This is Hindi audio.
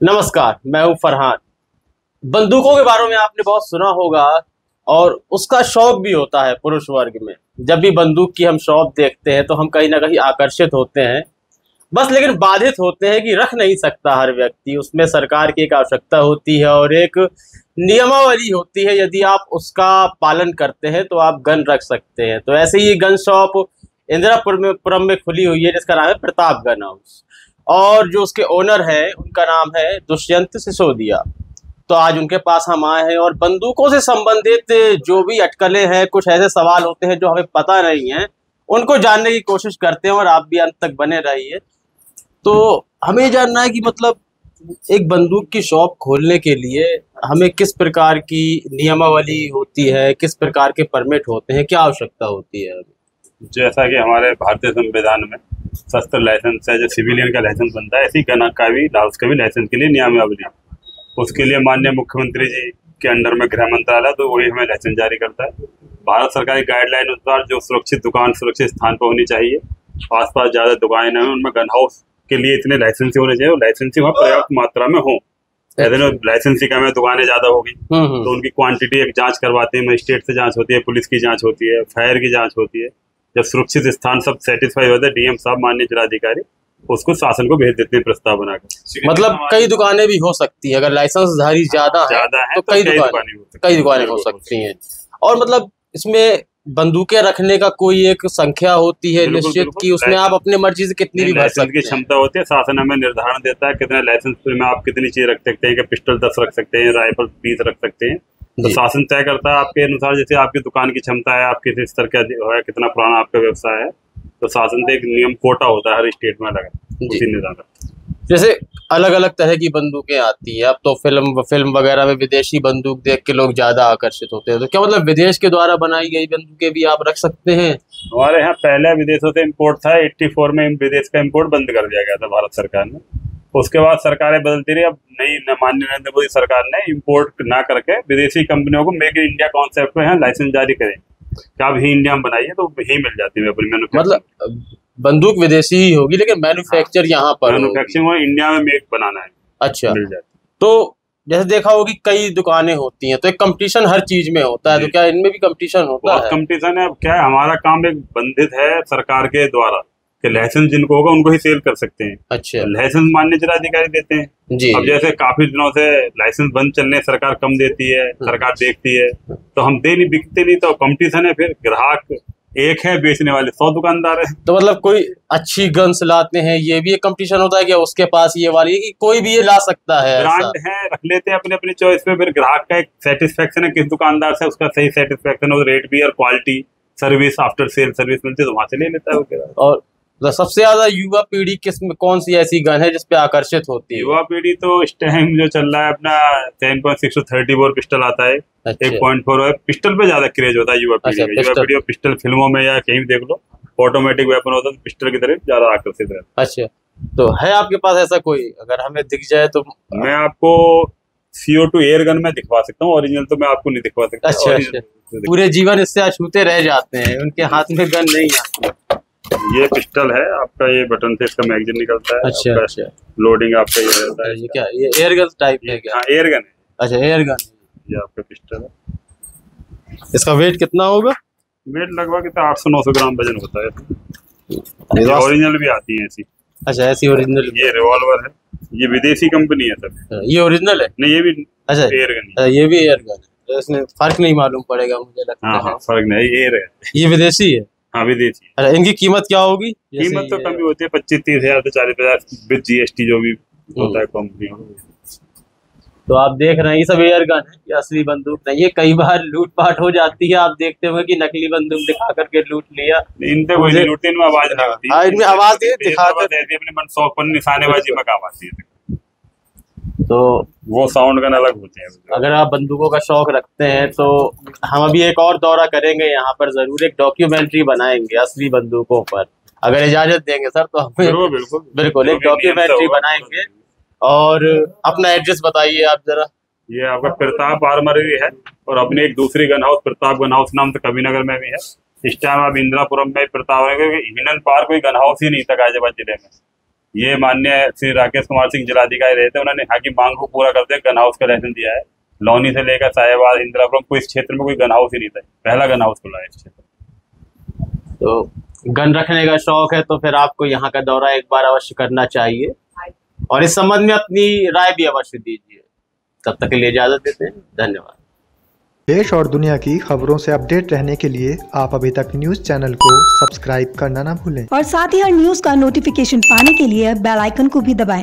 नमस्कार, मैं हूं फरहान। बंदूकों के बारे में आपने बहुत सुना होगा और उसका शौक भी होता है पुरुष वर्ग में। जब भी बंदूक की हम शौक देखते हैं तो हम कहीं ना कहीं आकर्षित होते हैं। बस लेकिन बाधित होते हैं कि रख नहीं सकता हर व्यक्ति, उसमें सरकार की एक आवश्यकता होती है और एक नियमावली होती है। यदि आप उसका पालन करते हैं तो आप गन रख सकते हैं। तो ऐसे ही गन शॉप पुरम में खुली हुई है जिसका नाम है प्रताप गन हाउस, और जो उसके ओनर है उनका नाम है दुष्यंत सिसोदिया। तो आज उनके पास हम आए हैं और बंदूकों से संबंधित जो भी अटकलें हैं, कुछ ऐसे सवाल होते हैं जो हमें पता नहीं है, उनको जानने की कोशिश करते हैं और आप भी अंत तक बने रहिए। तो हमें ये जानना है कि मतलब एक बंदूक की शॉप खोलने के लिए हमें किस प्रकार की नियमावली होती है, किस प्रकार के परमिट होते हैं, क्या आवश्यकता होती है? जैसा कि हमारे भारतीय संविधान में शस्त्र लाइसेंस है, जो सिविलियन का लाइसेंस बनता है, ऐसी गन का भी उसका भी लाइसेंस के लिए नियमावली है। उसके लिए माननीय मुख्यमंत्री जी के अंडर में गृह मंत्रालय, तो वही हमें लाइसेंस जारी करता है। भारत सरकार की गाइडलाइन अनुसार जो सुरक्षित दुकान सुरक्षित स्थान पर होनी चाहिए, आसपास ज्यादा दुकानें नहीं, उनमें गन हाउस के लिए इतने लाइसेंसी होने चाहिए, लाइसेंसी वहाँ पर्याप्त मात्रा में हो। ऐसे में लाइसेंसी कम है, दुकानें ज्यादा होगी तो उनकी क्वांटिटी एक जांच करवाते हैं, मजिस्ट्रेट से जांच होती है, पुलिस की जांच होती है, फायर की जांच होती है। जब सुरक्षित स्थान सब सेटिस्फाई होता है, डीएम साहब माननीय जिलाधिकारी उसको शासन को भेज देते हैं प्रस्ताव बनाकर। मतलब कई दुकानें भी हो सकती है, अगर लाइसेंसधारी ज्यादा है तो कई दुकानें हो सकती हैं। और मतलब इसमें बंदूकें रखने का कोई एक संख्या होती है निश्चित कि उसमें आप अपने मर्जी से कितनी भी भर सकते हैं? की क्षमता होती है, शासन हमें निर्धारण देता है कितने लाइसेंस में आप कितनी चीज रख सकते हैं, कि पिस्टल 10 रख सकते हैं, राइफल 20 रख सकते हैं। तो शासन तय करता है आपके अनुसार, जैसे आपकी दुकान की क्षमता है, आप किस स्तर का है, कितना पुराना आपका व्यवसाय है, तो शासन से एक नियम कोटा होता है हर स्टेट में अलग, उसी निदान। जैसे अलग अलग तरह की बंदूकें आती है अब तो, फिल्म वगैरह में विदेशी बंदूक देख के लोग ज्यादा आकर्षित होते हैं। तो क्या मतलब विदेश के द्वारा बनाई गई बंदूकें भी आप रख सकते हैं? हमारे यहाँ पहले विदेशों से इम्पोर्ट था, 84 में विदेश का इम्पोर्ट बंद कर दिया गया था भारत सरकार ने। उसके बाद सरकारें बदलती रही, अब नई माननीय नरेंद्र मोदी सरकार ने इम्पोर्ट ना करके विदेशी कंपनियों को मेक इन इंडिया कॉन्सेप्ट में यहाँ लाइसेंस जारी करें कि आप ही इंडिया में बनाइए, तो यही मिल जाती है अपनी मैन्युफैक्चरिंग। मतलब बंदूक विदेशी ही होगी लेकिन मैन्युफैक्चर यहाँ पर मैन्युफैक्चरिंग इंडिया में मेक बनाना है। अच्छा, मिल जाती। तो जैसे देखा होगी कई दुकानें होती हैं तो एक कंपटीशन हर चीज में होता है, तो क्या इनमें भी कंपटीशन होता है? कंपटीशन है। अब क्या है, हमारा काम एक बंधित है सरकार के द्वारा कि लाइसेंस जिनको होगा उनको ही सेल कर सकते हैं। अच्छा, लाइसेंस मान्य जिलाधिकारी देते हैं जी। अब जैसे काफी दिनों से लाइसेंस बंद चलने, सरकार कम देती है, सरकार देखती है, तो हम दे नहीं, बिकते नहीं, तो कंपटीशन है। फिर ग्राहक एक है, बेचने वाले 100 दुकानदार है। तो मतलब कोई अच्छी गन्स लाते हैं, ये भी एक कंपटीशन होता है कि उसके पास ये वाली, कि कोई भी ये ला सकता है? ब्रांड है, रख लेते हैं अपने अपनी चॉइस पे। फिर ग्राहक का एक सेटिस्फेक्शन है, किस दुकानदार से उसका सही सेटिस्फेक्शन हो, रेट भी और quality, service, after sale service मिलती है, तो वहां से ले लेता है। और सबसे ज्यादा युवा पीढ़ी किस में कौन सी ऐसी गन है जिसपे आकर्षित होती है? युवा पीढ़ी तो इस टाइम जो चल रहा है अपना 10.6 34 पिस्टल आता है। अच्छा। 1.4 है, पिस्टल पे ज्यादा क्रेज होता है युवा पीढ़ी में। युवा पीढ़ी पिस्टल फिल्मों में या कहीं भी देख लो, ऑटोमेटिक वेपन होता है तो पिस्टल की तरफ ज्यादा आकर्षित है। अच्छा, तो है आपके पास ऐसा कोई, अगर हमें दिख जाए तो? मैं आपको CO2 एयर गन में दिखवा सकता हूँ, ओरिजिनल तो मैं आपको नहीं दिखवा सकता। अच्छा, पूरे जीवन इससे अछूते रह जाते हैं, उनके हाथ में गन नहीं आती। ये पिस्टल है आपका, ये बटन से इसका मैगजीन निकलता है। अच्छा, अच्छा। लोडिंग आपका ये रहता है। ये क्या, ये एयर गन टाइप है क्या? हाँ, एयर गन है। अच्छा, एयर गन। ये आपका पिस्टल है। इसका वेट कितना होगा? वेट लगभग 800-900 ग्राम वजन होता है। ओरिजिनल भी आती है ऐसी। अच्छा, ऐसी ओरिजिनल। ये रिवॉल्वर है, ये विदेशी कंपनी है सर। ये ओरिजिनल है? नहीं, ये भी। अच्छा, एयर गन। ये भी एयर गन है, इसमें फर्क नहीं मालूम पड़ेगा मुझे लगता है। हाँ, फर्क नहीं, एयर है। ये विदेशी है? हाँ, विदेशी। अच्छा, इनकी कीमत क्या होगी? कीमत तो कम ही होती है, 25-30 हजार से 40,000 विद GST जो भी होता है कंपनी। तो आप देख रहे हैं ये सब एयर गन है, ये असली बंदूक नहीं है। कई बार लूटपाट हो जाती है, आप देखते होंगे कि नकली बंदूक दिखा करके लूट लिया। इन पे कोई नहीं लूटती, इनमें आवाज नहीं होती। हाँ, इनमें आवाज दिखाकर अपने मन शौक निशानेबाजी में काम आती है, तो वो साउंड गन अलग होते हैं। अगर आप बंदूकों का शौक रखते हैं तो हम अभी एक और दौरा करेंगे यहाँ पर, जरूर एक डॉक्यूमेंट्री बनाएंगे असली बंदूकों पर, अगर इजाजत देंगे सर तो हमें। बिल्कुल एक डॉक्यूमेंट्री बनाएंगे। और अपना एड्रेस बताइए आप जरा। ये आपका प्रताप आर्मरी है, और अपने एक दूसरी gun house Pratap gun house नाम से कबीरनगर में भी है। इस टाइम आप इंदिरापुरम में प्रताप, हिनन पार कोई गन हाउस ही नहीं था गाजियाबाद जिले में। ये माननीय श्री राकेश कुमार सिंह जिलाधिकारी रहे थे, उन्होंने यहाँ की मांग को पूरा करते हुए गन हाउस का लाइसेंस दिया है। लौनी से लेकर साहेबाद, इंदिरापुरम, कोई इस क्षेत्र में कोई गन हाउस ही नहीं था, पहला गन हाउस खुला है इस क्षेत्र। तो गन रखने का शौक है तो फिर आपको यहाँ का दौरा एक बार अवश्य करना चाहिए और इस संबंध में अपनी राय भी अवश्य दीजिए। तब तक के लिए इजाजत देते हैं, धन्यवाद। देश और दुनिया की खबरों से अपडेट रहने के लिए आप अभी तक न्यूज चैनल को सब्सक्राइब करना ना भूलें और साथ ही हर न्यूज का नोटिफिकेशन पाने के लिए बेल आइकन को भी दबाएं।